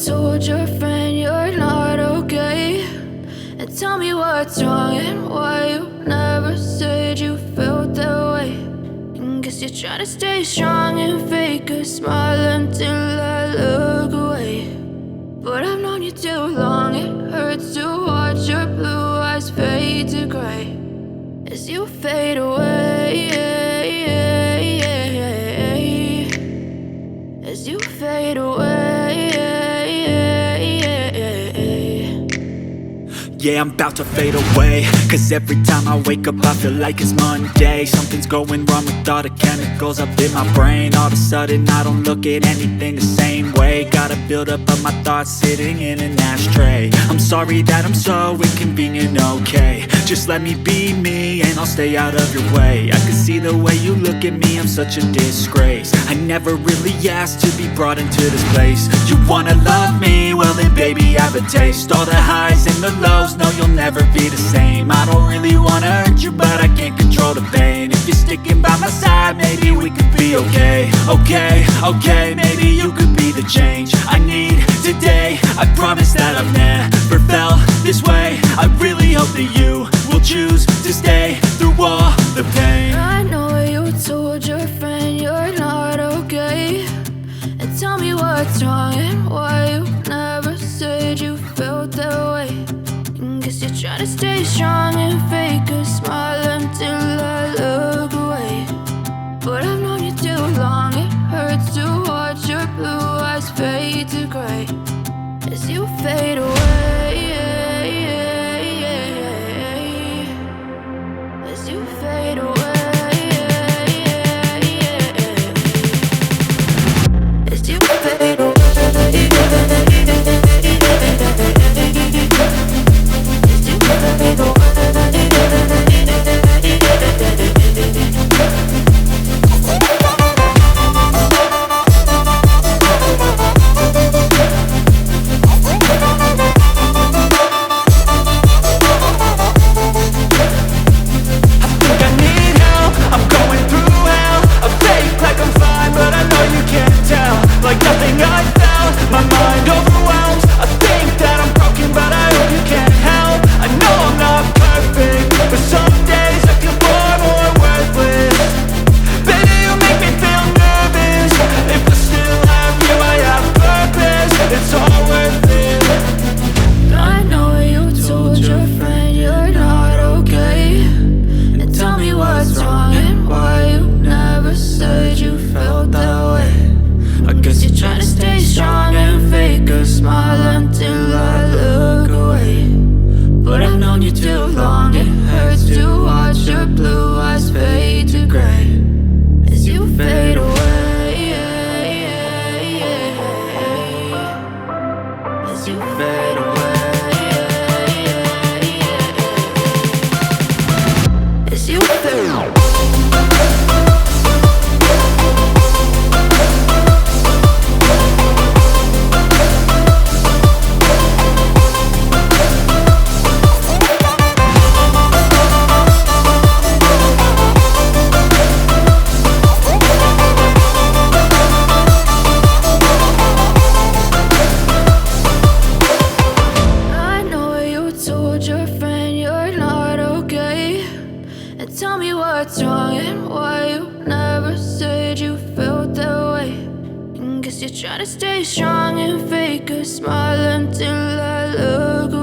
told your friend you're not okay, and tell me what's wrong and why you never said you felt that way. And guess you're trying to stay strong and fake a smile until I look away. But I've known you too long, it hurts to watch your blue eyes fade to gray as you fade away, as you fade away. Yeah, I'm about to fade away, cause every time I wake up I feel like it's Monday. Something's going wrong with all the chemicals up in my brain. All of a sudden I don't look at anything the same way. Gotta build up of my thoughts sitting in an ashtray. I'm sorry that I'm so inconvenient, okay. Just let me be me and I'll stay out of your way. I can see the way you look at me, I'm such a disgrace. I never really asked to be brought into this place. You wanna love me? Well then baby I have a taste. All the highs and the lows, no you'll never be the same. I don't really wanna hurt you but I can't control the pain. If you're sticking by my side maybe we could be okay. Okay, maybe you could be the change I need today. I promise that I've never felt this way. I really hope that you will choose to stay through all the pain. I know you told your friend you're not okay, and tell me what's wrong and why you never said you felt that way. And guess you're trying to stay strong and fake a smile until I look away. But I've known you too long, it hurts to watch your blue eyes fade to gray as you fade away, as you fade away, as you fade away. Like nothing I felt, my mind overwhelmed. I think that I'm broken, but I hope you can't help. I know I'm not perfect, but some days I feel far more worthless. Baby, you make me feel nervous. If I still have you, I have purpose. It's all worth it. I know you told your friend you're not okay, and tell me what's wrong and why you never said you felt that way. I guess you're trying to stay strong and fake a smile until I look away. But I've known you too long, it hurts to watch your blue eyes fade to gray as you fade away, as you fade away, as you fade away. Your friend you're not okay, and tell me what's wrong and why you never said you felt that way. And guess you're trying to stay strong and fake a smile until I look